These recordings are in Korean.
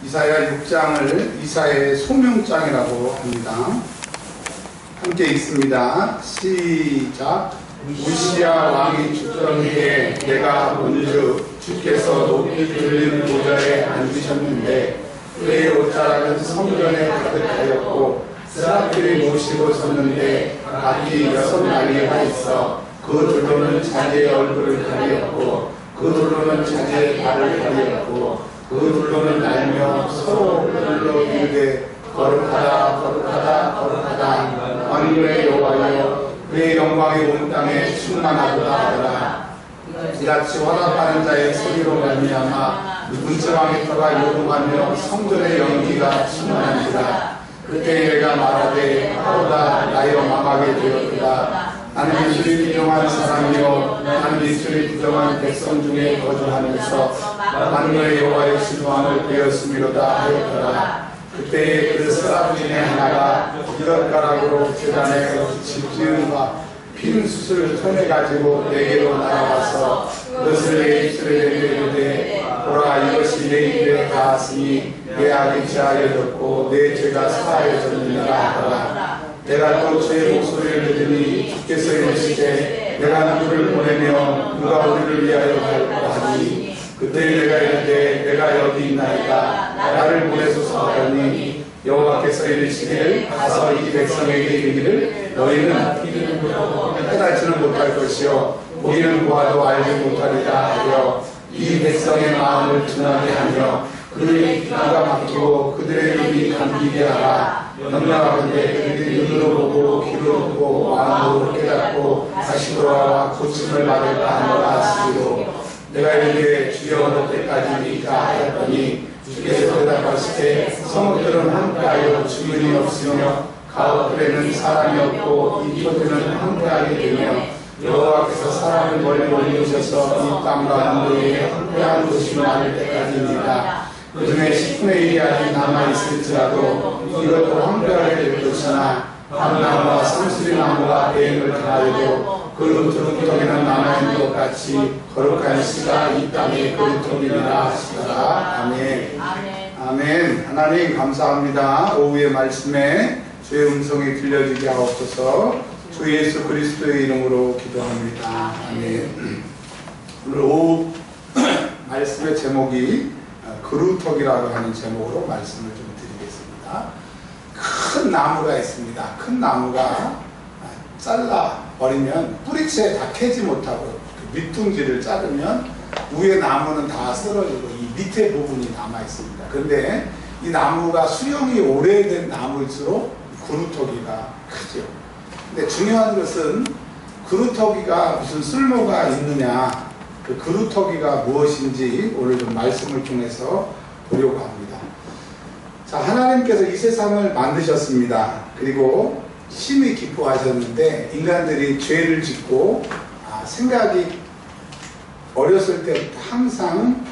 이사야 6장을 이사야의 소명장이라고 합니다. 함께 읽습니다. 시작. 우시야 왕이 죽던 해에 내가 본즉 주께서 높이 들린 보좌에 앉으셨는데 그의 옷자락은 성전에 가득하였고 스라필이 모시고 섰는데 각기 6마리가 있어 그 둘로는 자기의 얼굴을 가리었고 그 둘로는 자기의 발을 가리었고 그 둘로는 날며 서로 불러 이르되 거룩하다 거룩하다 거룩하다 만군의 여호와여 그의 영광이 온 땅에 충만하도다 하더라. 이같이 화답하는 자의 소리로 말미암아 문지방의 터가 요동하며 성전의 연기가 충만한지라. 그때 내가 말하되 하오다 나여 망하게 되었도다. 나는 이슬이 부정한 사람이요 나는 이슬이 부정한 백성 중에 거주하면서 만군의 여호와의 신호함을 배웠음이로다 하였더라. 그때에 그 사람 중에 하나가 이것가락으로 재단에 집지은 바 핀 숯을 손에 가지고 내게로 날아와서 그것을 내 입술에 내밀되 보라 이것이 내 입에 닿았으니 내 악이 제하여졌고 내 죄가 사하여졌느니라 하더라. 내가 또 주의 목소리를 들으니 주께서 이르시되 내가 누구를 보내며 누가 우리를 위하여 갈까 하니 그때 내가 이르되 내가 여기 있나이다 나를 보내소서 하더니 여호와께서 이르시기를 가서 이 백성에게 이르기를 너희는 깨닫지는 못할 것이요 보기는 보아도 알지 못하리라 하여 이 백성의 마음을 둔하게 하며 그들의 귀가 막히고 그들의 눈이 감기게 하라. 명령하건대 그들이 눈으로 보고 귀로 듣고 마음으로 깨닫고 다시 돌아와 고침을 받을까 하노라 하시기로 내가 이르되 주여 어느 때까지니까 하였더니 주께서 대답하시되 성읍들은 함께하여 주인이 없으며 가옥들에는 사람이 없고 이 표들은 함께하게 되며 여호와께서 사람을 멀리 옮기셔서 이 땅과 남도에 함께한 곳이 많을 때까지입니다. 그 중에 10분의 1이 아직 남아있을지라도 이것도 함께하게 될 것이나 밤나무와 상수리나무가 대행을 당하여도 그 루트루터기는 남아있는 것 같이 거룩한 씨가 이 땅에 그루터기니라 하시더라. 아멘. 아멘. 하나님 감사합니다. 오후의 말씀에 주의 음성이 들려지게 하옵소서. 주 예수 그리스도의 이름으로 기도합니다. 아멘. 오늘 오후 말씀의 제목이 그루터기라고 하는 제목으로 말씀을 좀 드리겠습니다. 큰 나무가 있습니다. 큰 나무가 잘라버리면 뿌리채 다 캐지 못하고 그 밑둥지를 자르면 위에 나무는 다 쓰러지고 이 밑에 부분이 남아있습니다. 그런데 이 나무가 수령이 오래된 나무일수록 그루터기가 크죠. 근데 중요한 것은 그루터기가 무슨 쓸모가 있느냐, 그 그루터기가 무엇인지 오늘 좀 말씀을 통해서 보려고 합니다. 자, 하나님께서 이 세상을 만드셨습니다. 그리고 심히 기뻐하셨는데 인간들이 죄를 짓고 생각이 어렸을 때부터 항상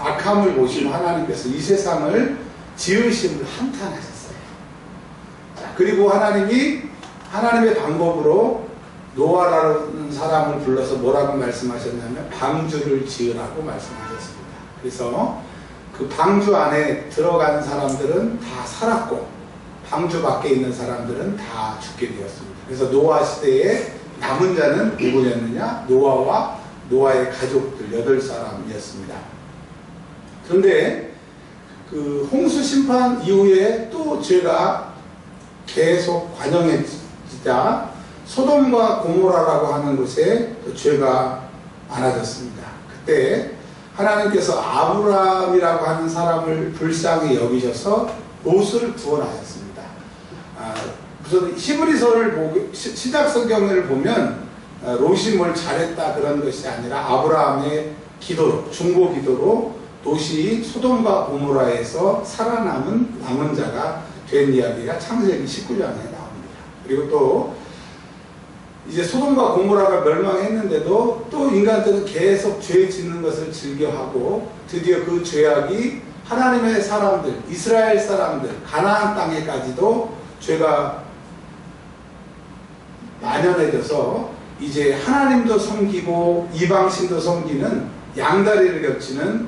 악함을 보시면 하나님께서 이 세상을 지으심을 한탄하셨어요. 자, 그리고 하나님이 하나님의 방법으로 노아라는 사람을 불러서 뭐라고 말씀하셨냐면 방주를 지으라고 말씀하셨습니다. 그래서 그 방주 안에 들어간 사람들은 다 살았고 방주 밖에 있는 사람들은 다 죽게 되었습니다. 그래서 노아 시대에 남은 자는 누구였느냐? 노아와 노아의 가족들 8사람이었습니다. 그런데 그 홍수 심판 이후에 또 죄가 계속 관영해지자 소돔과 고모라라고 하는 곳에 죄가 많아졌습니다. 그때 하나님께서 아브라함이라고 하는 사람을 불쌍히 여기셔서 롯을 구원하셨습니다. 무슨 히브리서를 시작 성경을 보면 롯이 뭘 잘했다 그런 것이 아니라 아브라함의 기도로, 중보 기도로 롯이 소돔과 고모라에서 살아남은 남은 자가 된 이야기가 창세기 19장에 나옵니다. 그리고 또 이제 소돔과 고모라가 멸망했는데도 또 인간들은 계속 죄 짓는 것을 즐겨하고 드디어 그 죄악이 하나님의 사람들, 이스라엘 사람들, 가나안 땅에까지도 죄가 만연해져서 이제 하나님도 섬기고 이방신도 섬기는 양다리를 겹치는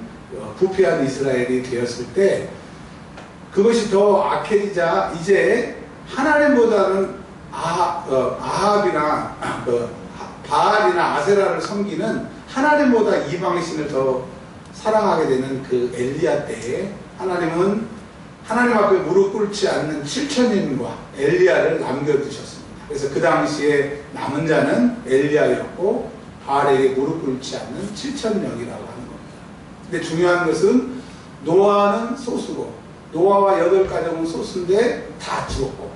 부패한 이스라엘이 되었을 때 그것이 더 악해지자 이제 하나님보다는 아합이나 바알이나 아세라를 섬기는 하나님보다 이방신을 더 사랑하게 되는 그 엘리야 때에 하나님은 하나님 앞에 무릎 꿇지 않는 7천인과 엘리야를 남겨두셨습니다. 그래서 그 당시에 남은 자는 엘리야였고 바알에게 무릎 꿇지 않는 7천명이라고 하는 겁니다. 근데 중요한 것은 노아는 소수고 노아와 8가정은 소수인데 다 죽었고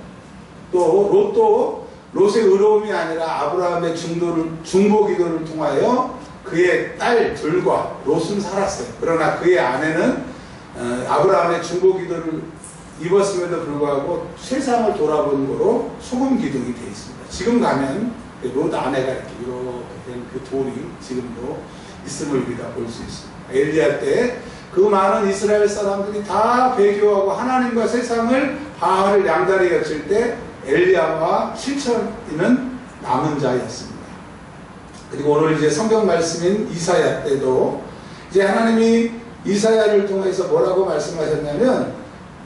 또 롯의 의로움이 아니라 아브라함의 중보 기도를 통하여 그의 딸 둘과 롯은 살았어요. 그러나 그의 아내는 아브라함의 중보 기도를 입었음에도 불구하고 세상을 돌아본 거로 소금 기둥이 되어 있습니다. 지금 가면 롯 아내가 이렇게 된 그 돌이 지금도 있음을 우리가 볼 수 있습니다. 엘리야 때 그 많은 이스라엘 사람들이 다 배교하고 하나님과 세상을 바알을 양다리 겹칠 때 엘리야와 7천이는 남은 자였습니다. 그리고 오늘 이제 성경 말씀인 이사야 때도 이제 하나님이 이사야를 통해서 뭐라고 말씀하셨냐면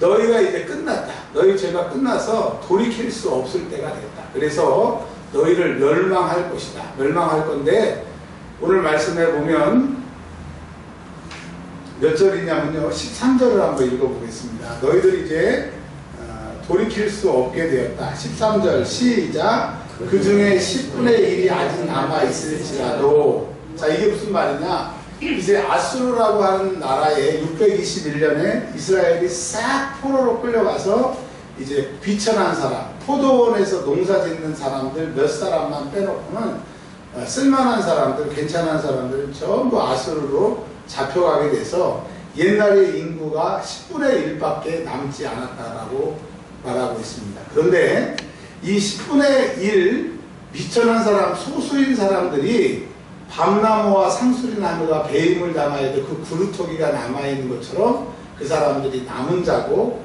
너희가 이제 끝났다. 너희 죄가 끝나서 돌이킬 수 없을 때가 됐다. 그래서 너희를 멸망할 것이다. 멸망할 건데 오늘 말씀해 보면 몇 절이냐면요. 13절을 한번 읽어보겠습니다. 너희들이 이제 돌이킬 수 없게 되었다. 13절 시작. 그 중에 10분의 1이 아직 남아있을지라도 자 이게 무슨 말이냐. 이제 아수르라고 하는 나라에 621년에 이스라엘이 싹 포로로 끌려가서 이제 비천한 사람, 포도원에서 농사 짓는 사람들 몇 사람만 빼놓고는 쓸만한 사람들, 괜찮은 사람들은 전부 아수르로 잡혀가게 돼서 옛날의 인구가 10분의 1밖에 남지 않았다라고 말하고 있습니다. 그런데 이 10분의 1 비천한 사람, 소수인 사람들이 밤나무와 상수리나무가 배임을 담아야 돼 그 구루토기가 남아있는 것처럼 그 사람들이 남은 자고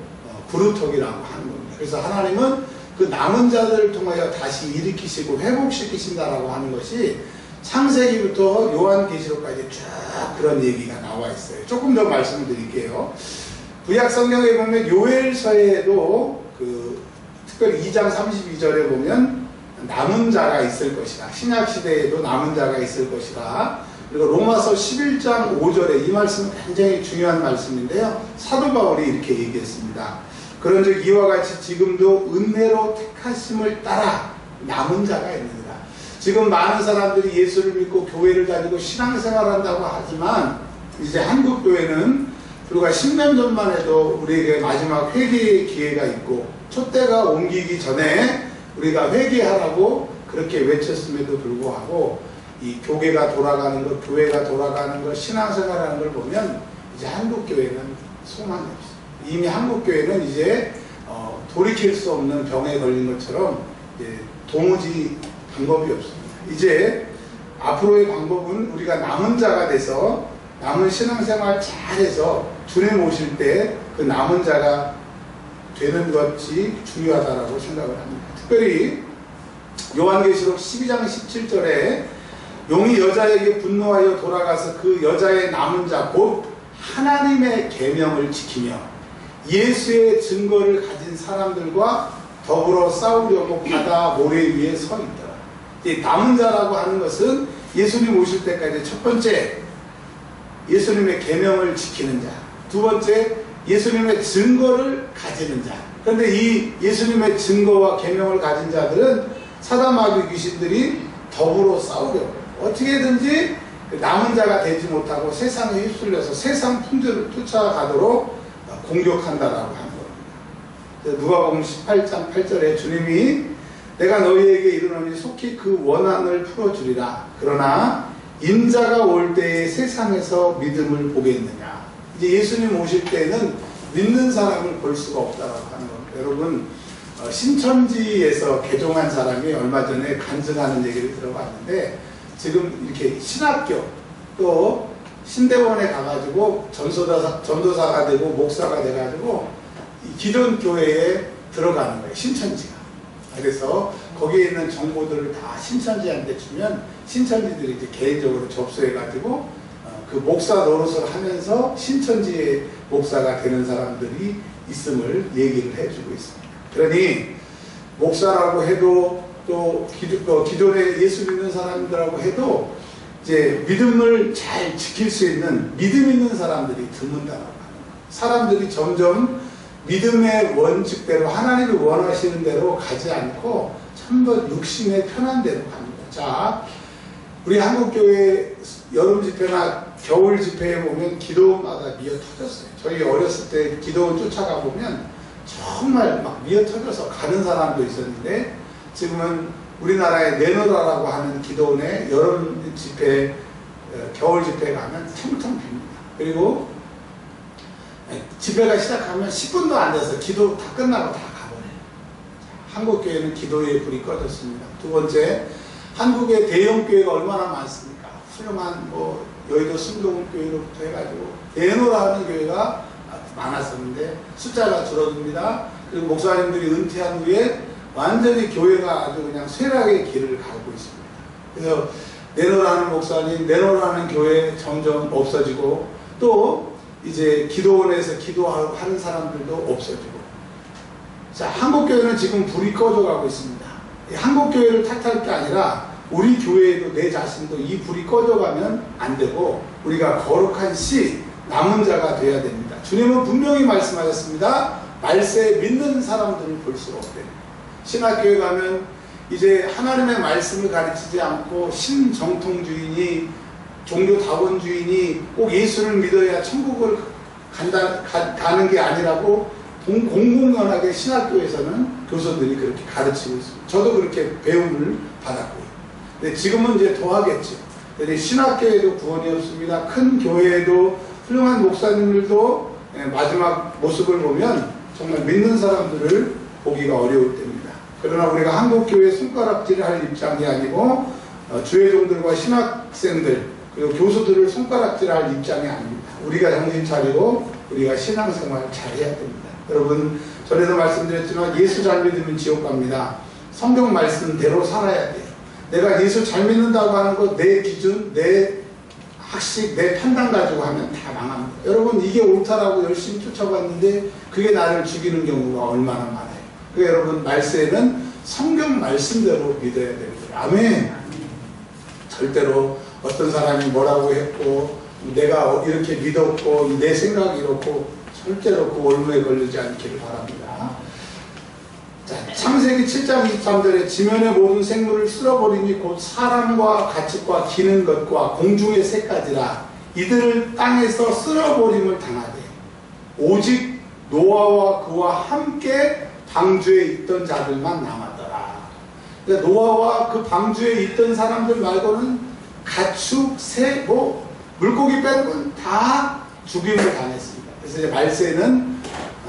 구루토기라고 하는 겁니다. 그래서 하나님은 그 남은 자들을 통하여 다시 일으키시고 회복시키신다라고 하는 것이 창세기부터 요한계시록까지 쭉 그런 얘기가 나와 있어요. 조금 더 말씀을 드릴게요. 구약 성경에 보면 요엘서에도 특별히 2장 32절에 보면 남은 자가 있을 것이다. 신약 시대에도 남은 자가 있을 것이다. 그리고 로마서 11장 5절에 이 말씀은 굉장히 중요한 말씀인데요. 사도 바울이 이렇게 얘기했습니다. 그런즉 이와 같이 지금도 은혜로 택하심을 따라 남은 자가 있느니라. 지금 많은 사람들이 예수를 믿고 교회를 다니고 신앙생활한다고 하지만 이제 한국 교회는 불과 10년 전만 해도 우리에게 마지막 회개의 기회가 있고 촛대가 옮기기 전에 우리가 회개하라고 그렇게 외쳤음에도 불구하고 이 교회가 돌아가는 것, 교회가 돌아가는 것, 신앙생활하는 걸 보면 이제 한국 교회는 소망이 없어요. 이미 한국 교회는 이제 돌이킬 수 없는 병에 걸린 것처럼 이제 도무지 방법이 없습니다. 이제 앞으로의 방법은 우리가 남은 자가 돼서 남은 신앙생활 잘해서 주님 오실 때 그 남은 자가 되는 것이 중요하다고 생각을 합니다. 특별히 요한계시록 12장 17절에 용이 여자에게 분노하여 돌아가서 그 여자의 남은 자 곧 하나님의 계명을 지키며 예수의 증거를 가진 사람들과 더불어 싸우려고 바다 모래 위에 서 있더라. 이 남은 자라고 하는 것은 예수님 오실 때까지 첫 번째 예수님의 계명을 지키는 자, 두 번째 예수님의 증거를 가지는 자. 그런데 이 예수님의 증거와 계명을 가진 자들은 사단 마귀 귀신들이 더불어 싸우려고 어떻게든지 남은 자가 되지 못하고 세상에 휩쓸려서 세상 풍조를 쫓아가도록 공격한다라고 하는 겁니다. 누가복음 18장 8절에 주님이 내가 너희에게 이르노니 속히 그 원한을 풀어주리라. 그러나 인자가 올 때에 세상에서 믿음을 보겠느냐. 이제 예수님 오실 때는 믿는 사람을 볼 수가 없다라고 하는 겁니다. 여러분 신천지에서 개종한 사람이 얼마 전에 간증하는 얘기를 들어봤는데 지금 이렇게 신학교 또 신대원에 가가지고 전도사가 되고 목사가 돼가지고 기존 교회에 들어가는 거예요. 신천지가. 그래서 거기에 있는 정보들을 다 신천지한테 주면 신천지들이 이제 개인적으로 접수해가지고 그 목사 노릇을 하면서 신천지의 목사가 되는 사람들이 있음을 얘기를 해주고 있습니다. 그러니 목사라고 해도 또 기존에 예수 믿는 사람들하고 해도 이제 믿음을 잘 지킬 수 있는 믿음 있는 사람들이 드문다라고 하는 거예요. 사람들이 점점 믿음의 원칙대로 하나님이 원하시는 대로 가지 않고 전부 육신의 편한 대로 갑니다. 자, 우리 한국교회 여름 집회나 겨울 집회에 보면 기도마다 미어 터졌어요. 저희 어렸을 때 기도 쫓아가 보면 정말 막 미어 터져서 가는 사람도 있었는데 지금은 우리나라에 내노라라고 하는 기도원에 여름 집회, 겨울 집회 가면 텅텅 빕니다. 그리고 집회가 시작하면 10분도 안 돼서 기도 다 끝나고 다 가버려요. 한국교회는 기도의 불이 꺼졌습니다. 두 번째, 한국의 대형교회가 얼마나 많습니까? 훌륭한 여의도 순동교회로부터 해가지고 내노라는 교회가 많았었는데 숫자가 줄어듭니다. 그리고 목사님들이 은퇴한 후에 완전히 교회가 아주 그냥 쇠락의 길을 가고 있습니다. 그래서 내노라는 목사님, 내노라는 교회 점점 없어지고 또 이제 기도원에서 기도하는 사람들도 없어지고. 자, 한국교회는 지금 불이 꺼져가고 있습니다. 한국교회를 탓할 게 아니라 우리 교회에도 내 자신도 이 불이 꺼져가면 안 되고 우리가 거룩한 씨, 남은 자가 되어야 됩니다. 주님은 분명히 말씀하셨습니다. 말세에 믿는 사람들을 볼 수가 없대요. 신학교에 가면 이제 하나님의 말씀을 가르치지 않고 신정통주의니 종교다원주의니 꼭 예수를 믿어야 천국을 가는 게 아니라고 공공연하게 신학교에서는 교수들이 그렇게 가르치고 있습니다. 저도 그렇게 배움을 받았고요. 근데 지금은 이제 더 하겠죠. 근데 신학교에도 구원이 없습니다. 큰 교회에도 훌륭한 목사님들도 마지막 모습을 보면 정말 믿는 사람들을 보기가 어려울 때입니다. 그러나 우리가 한국교회 손가락질을 할 입장이 아니고 주회종들과 신학생들 그리고 교수들을 손가락질할 입장이 아닙니다. 우리가 정신 차리고 우리가 신앙생활을 잘해야 됩니다. 여러분, 전에도 말씀드렸지만 예수 잘 믿으면 지옥 갑니다. 성경 말씀대로 살아야 돼요. 내가 예수 잘 믿는다고 하는 거 내 기준, 내 학식, 내 판단 가지고 하면 다 망합니다. 여러분, 이게 옳다라고 열심히 쫓아봤는데 그게 나를 죽이는 경우가 얼마나 많아요. 그러니까 여러분, 말세에는 성경 말씀대로 믿어야 됩니다. 아멘. 절대로 어떤 사람이 뭐라고 했고 내가 이렇게 믿었고 내 생각이 이렇고 절대로 그 올무에 걸리지 않기를 바랍니다. 자, 창세기 7장 23절에 지면의 모든 생물을 쓸어버리니 곧 사람과 가축과 기는 것과 공중의 새까지라 이들을 땅에서 쓸어버림을 당하되 오직 노아와 그와 함께 방주에 있던 자들만 남았더라. 그러니까 노아와 그 방주에 있던 사람들 말고는 가축, 새, 물고기 빼는 건 다 죽임을 당했습니다. 그래서 이제 말세는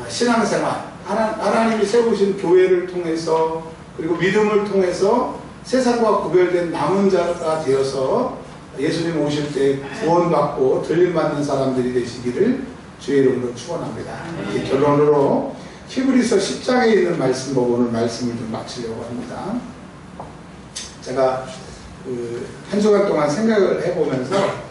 신앙생활, 하나님이 세우신 교회를 통해서 그리고 믿음을 통해서 세상과 구별된 남은 자가 되어서 예수님 오실 때 구원받고 들림받는 사람들이 되시기를 주의 이름으로 축원합니다. 이렇게 결론으로 히브리서 10장에 있는 말씀 보고 오늘 말씀을 좀 마치려고 합니다. 제가 한 주간 동안 생각을 해보면서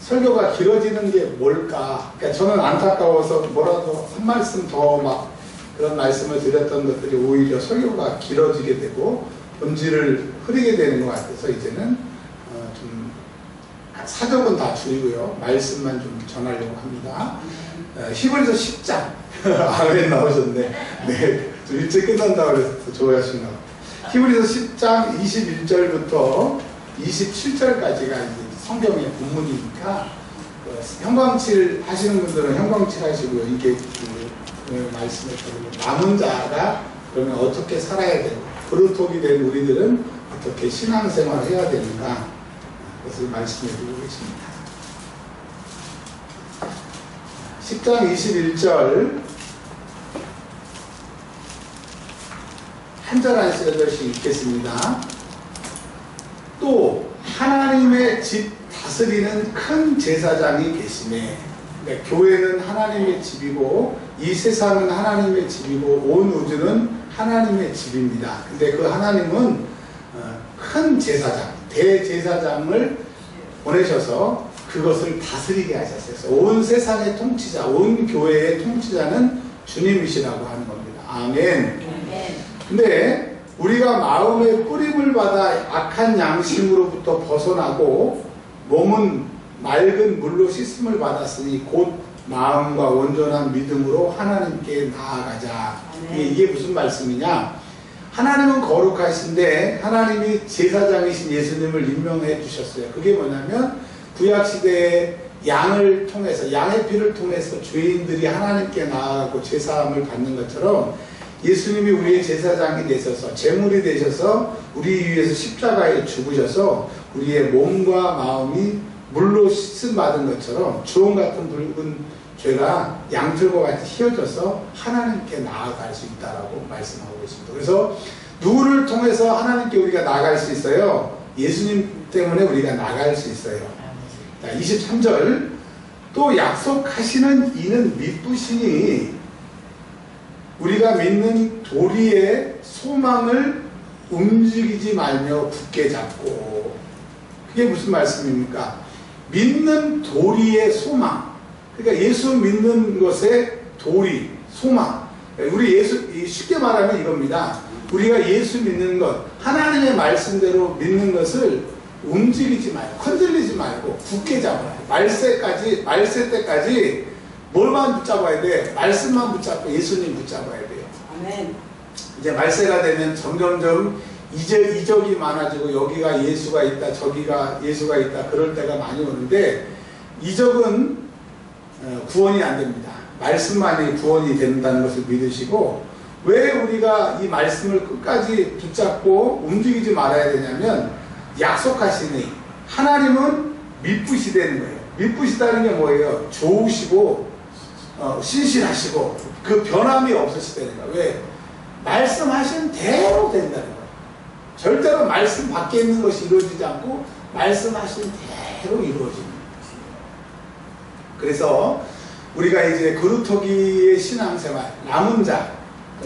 설교가 길어지는 게 뭘까? 그러니까 저는 안타까워서 뭐라도 한 말씀 더 막 그런 말씀을 드렸던 것들이 오히려 설교가 길어지게 되고 본질을 흐리게 되는 것 같아서 이제는 좀 사적은 다 줄이고요. 말씀만 좀 전하려고 합니다. 히브리서 10장 아멘 나오셨네. 네, 좀 일찍 끝난다고 그래서 좋아하시나 봐요. 히브리서 10장 21절부터 27절까지가 이제 성경의 본문이니까 형광칠 하시는 분들은 형광칠 하시고요. 이게 말씀을 드리고 남은 자가 그러면 어떻게 살아야 되고 그루톡이 된 우리들은 어떻게 신앙생활을 해야 되는가 그것을 말씀해 드리고 계십니다. 10장 21절 한 절 한 절씩 읽겠습니다. 또 하나님의 집 다스리는 큰 제사장이 계시네. 그러니까 교회는 하나님의 집이고 이 세상은 하나님의 집이고 온 우주는 하나님의 집입니다. 근데 그 하나님은 큰 제사장, 대제사장을 보내셔서 그것을 다스리게 하셨어요. 온 세상의 통치자, 온 교회의 통치자는 주님이시라고 하는 겁니다. 아멘. 근데 우리가 마음의 뿌림을 받아 악한 양심으로부터 벗어나고 몸은 맑은 물로 씻음을 받았으니 곧 마음과 온전한 믿음으로 하나님께 나아가자. 이게 무슨 말씀이냐? 하나님은 거룩하신데 하나님이 제사장이신 예수님을 임명해 주셨어요. 그게 뭐냐면 구약시대에 양을 통해서, 양의 피를 통해서 죄인들이 하나님께 나아가고 제사함을 받는 것처럼 예수님이 우리의 제사장이 되셔서, 제물이 되셔서 우리 위해서 십자가에 죽으셔서 우리의 몸과 마음이 물로 씻음 받은 것처럼 주홍 같은 붉은 죄가 양털과 같이 휘어져서 하나님께 나아갈 수 있다라고 말씀하고 있습니다. 그래서 누구를 통해서 하나님께 우리가 나아갈 수 있어요? 예수님 때문에 우리가 나아갈 수 있어요. 자, 23절 또 약속하시는 이는 믿으시니 우리가 믿는 도리의 소망을 움직이지 말며 굳게 잡고. 그게 무슨 말씀입니까? 믿는 도리의 소망. 그러니까 예수 믿는 것의 도리, 소망. 우리 쉽게 말하면 이겁니다. 우리가 예수 믿는 것, 하나님의 말씀대로 믿는 것을 움직이지 말고, 흔들리지 말고, 굳게 잡아야 돼. 말세 때까지 뭘만 붙잡아야 돼? 말씀만 붙잡고 예수님 붙잡아야 돼요. 아멘. 이제 말세가 되면 점점점 이적이 많아지고 여기가 예수가 있다, 저기가 예수가 있다, 그럴 때가 많이 오는데 이적은 구원이 안 됩니다. 말씀만이 구원이 된다는 것을 믿으시고, 왜 우리가 이 말씀을 끝까지 붙잡고 움직이지 말아야 되냐면 약속하시니 하나님은 믿으시다는 거예요. 믿으시다는 게 뭐예요? 좋으시고 신실하시고 그 변함이 없으시다는 거예요. 왜? 말씀하신 대로 된다는 거예요. 절대로 말씀 밖에 있는 것이 이루어지지 않고 말씀하신 대로 이루어집니다. 그래서 우리가 이제 그루터기의 신앙생활, 남은 자,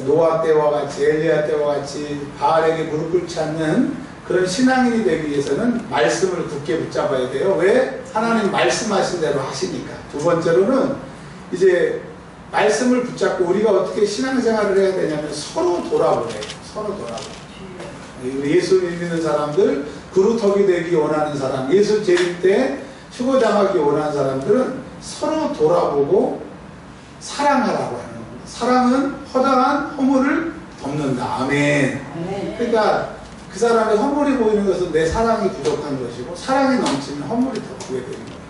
노아 때와 같이, 엘리야 때와 같이 바알에게 무릎 꿇지 않는 그런 신앙인이 되기 위해서는 말씀을 굳게 붙잡아야 돼요. 왜? 하나님 말씀하신 대로 하시니까. 두 번째로는 이제 말씀을 붙잡고 우리가 어떻게 신앙생활을 해야 되냐면 서로 돌아보래요. 서로 돌아보래요. 예수 믿는 사람들, 그루터기 되기 원하는 사람, 예수 재림 때 휴거당하기 원하는 사람들은 서로 돌아보고 사랑하라고 하는 겁니다. 사랑은 허다한 허물을 덮는다. 아멘. 그러니까 그 사람의 허물이 보이는 것은 내 사랑이 부족한 것이고, 사랑이 넘치면 허물이 덮이게 되는 거예요.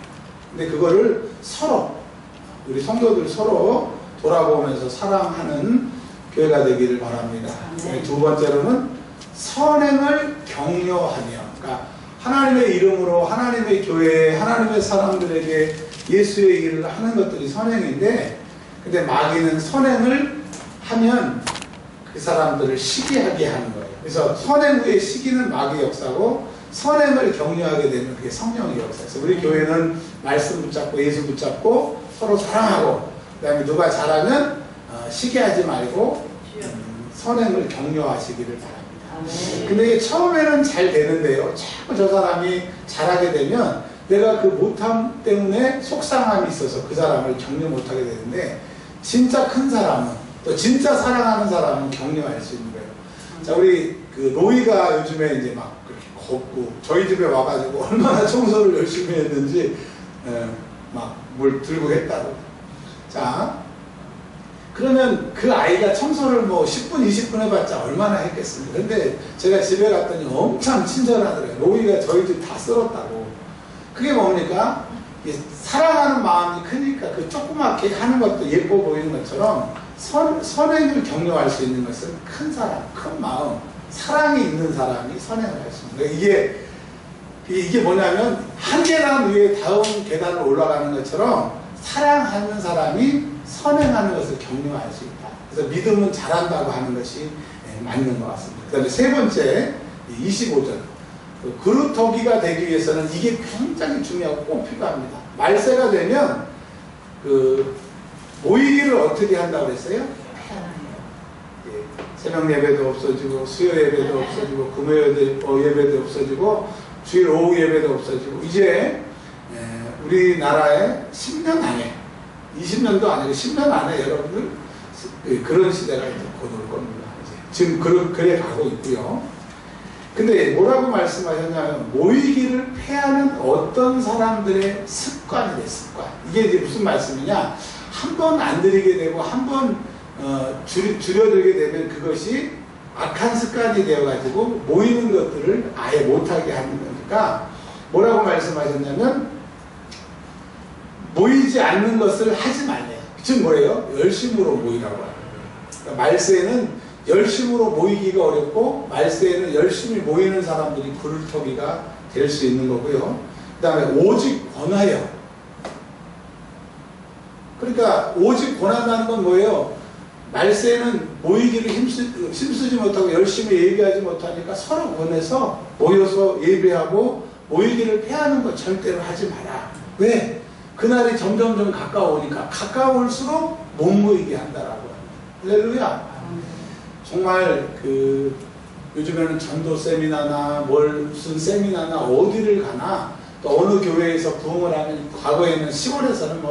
근데 그거를 서로, 우리 성도들 서로 돌아보면서 사랑하는 교회가 되기를 바랍니다. 두 번째로는 선행을 격려하며, 그러니까 하나님의 이름으로 하나님의 교회에 하나님의 사람들에게 예수의 일을 하는 것들이 선행인데, 근데 마귀는 선행을 하면 그 사람들을 시기하게 하는 거예요. 그래서 선행 후에 시기는 마귀의 역사고, 선행을 격려하게 되면 그게 성령의 역사예요. 우리 교회는 말씀 붙잡고 예수 붙잡고 서로 사랑하고, 그 다음에 누가 잘하면 시기하지 말고 선행을 격려하시기를 바랍니다. 근데 이게 처음에는 잘 되는데요, 자꾸 저 사람이 잘하게 되면 내가 그 못함 때문에 속상함이 있어서 그 사람을 격려 못하게 되는데, 진짜 큰 사람은, 또 진짜 사랑하는 사람은 격려할 수 있는 거예요. 자, 우리 그 로이가 요즘에 이제 막 그렇게 걷고 저희 집에 와가지고 얼마나 청소를 열심히 했는지 막 뭘 들고 했다고. 자, 그러면 그 아이가 청소를 뭐 10분, 20분 해봤자 얼마나 했겠습니까? 근데 제가 집에 갔더니 엄청 친절하더라고요. 로이가 저희 집 다 쓸었다고. 그게 뭡니까? 사랑하는 마음이 크니까 그 조그맣게 하는 것도 예뻐 보이는 것처럼 선행을 격려할 수 있는 것은 큰 사랑, 큰 마음, 사랑이 있는 사람이 선행을 할 수 있는 거예요. 이게 뭐냐면 한 계단 위에 다음 계단을 올라가는 것처럼 사랑하는 사람이 선행하는 것을 격려할 수 있다. 그래서 믿음은 잘한다고 하는 것이 맞는 것 같습니다. 그 다음에 세 번째, 25절. 그루터기가 되기 위해서는 이게 굉장히 중요하고 꼭 필요합니다. 말세가 되면 모이기를 어떻게 한다고 그랬어요? 새벽 예배도 없어지고, 수요 예배도 없어지고, 금요 예배도 없어지고, 주일 오후 예배도 없어지고 이제 우리나라에 10년 안에 20년도 아니고 10년 안에 여러분들 그런 시대가 이제 곧 올 겁니다. 지금 그래 가고 있고요. 근데 뭐라고 말씀하셨냐면 모이기를 패하는 어떤 사람들의 습관이 돼, 습관. 이게 이제 무슨 말씀이냐? 한 번 안 드리게 되고 한 번 줄여들게 되면 그것이 악한 습관이 되어가지고 모이는 것들을 아예 못하게 하는 거니까 뭐라고 말씀하셨냐면 모이지 않는 것을 하지 말래요. 즉 뭐예요? 열심으로 모이라고 하는 거예요. 그러니까 말세에는 열심으로 모이기가 어렵고 말세에는 열심히 모이는 사람들이 굴터기가 될 수 있는 거고요. 그 다음에 오직 권하여. 그러니까 오직 권한다는 건 뭐예요? 말세에는 모이기를 힘쓰지 못하고 열심히 예배하지 못하니까 서로 권해서 모여서 예배하고 모이기를 패하는 거 절대로 하지 마라. 왜? 그날이 점점점 가까우니까 가까울수록 못 모이게 한다라고 합니다. 할렐루야. 정말 요즘에는 전도 세미나나 무슨 세미나나 어디를 가나 또 어느 교회에서 부흥을 하면 과거에는 시골에서는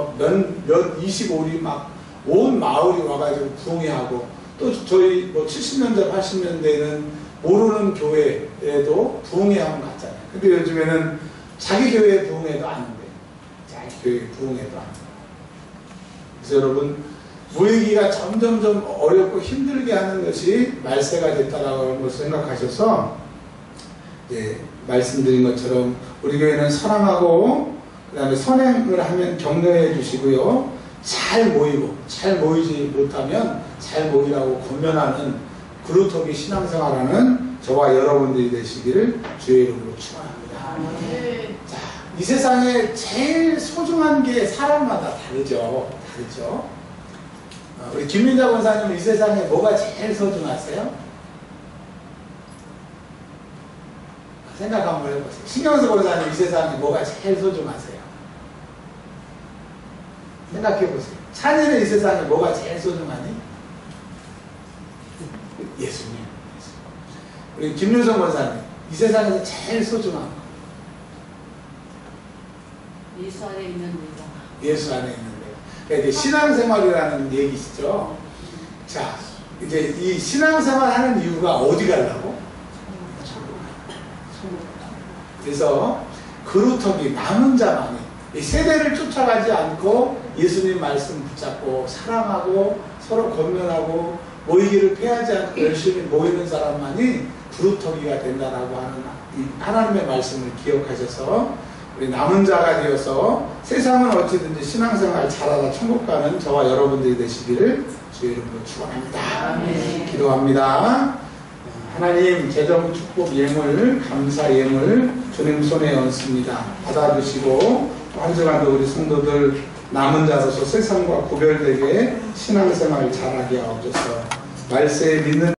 몇 25일이 막 온 마을이 와가지고 부흥회하고 또 저희 70년대 80년대에는 모르는 교회에도 부흥회하면 갔잖아요. 근데 요즘에는 자기 교회 부흥회도 아닌데 자기 교회 부흥회도 아닌데 그래서 여러분 모이기가 점점점 어렵고 힘들게 하는 것이 말세가 됐다라고 생각하셔서 말씀드린 것처럼 우리 교회는 사랑하고 그 다음에 선행을 하면 격려해 주시고요. 잘 모이고 잘 모이지 못하면 잘 모이라고 권면하는 그루터기 신앙생활하는 저와 여러분들이 되시기를 주의 이름으로 축원합니다. 자, 이 세상에 제일 소중한 게 사람마다 다르죠. 우리 김민자 권사님은 이 세상에 뭐가 제일 소중하세요? 생각 한번 해보세요. 신경수 권사님 이 세상에 뭐가 제일 소중하세요? 생각해보세요. 찬이는 이 세상에 뭐가 제일 소중하니? 예수님. 우리 김윤성 권사님 이 세상에서 제일 소중한 거? 예수 안에 있는 데가. 예수 안에 있는 데가. 그러니까 이제 신앙생활이라는 얘기시죠. 자, 이제 이 신앙생활 하는 이유가 어디 가려고? 그래서 그루터기 남은 자만이 이 세대를 쫓아가지 않고 예수님 말씀 붙잡고 사랑하고 서로 권면하고 모이기를 패하지 않고 열심히 모이는 사람만이 그루터기가 된다라고 하는 이 하나님의 말씀을 기억하셔서 우리 남은 자가 되어서 세상은 어찌든지 신앙생활 잘하다 천국 가는 저와 여러분들이 되시기를 주의 이름으로 축원합니다. 기도합니다. 하나님 재정 축복 예물 감사 예물 주님 손에 얹습니다. 받아주시고 한 주간도 우리 성도들 남은 자로서 세상과 구별되게 신앙생활 잘하게 하옵소서. 말세에 믿는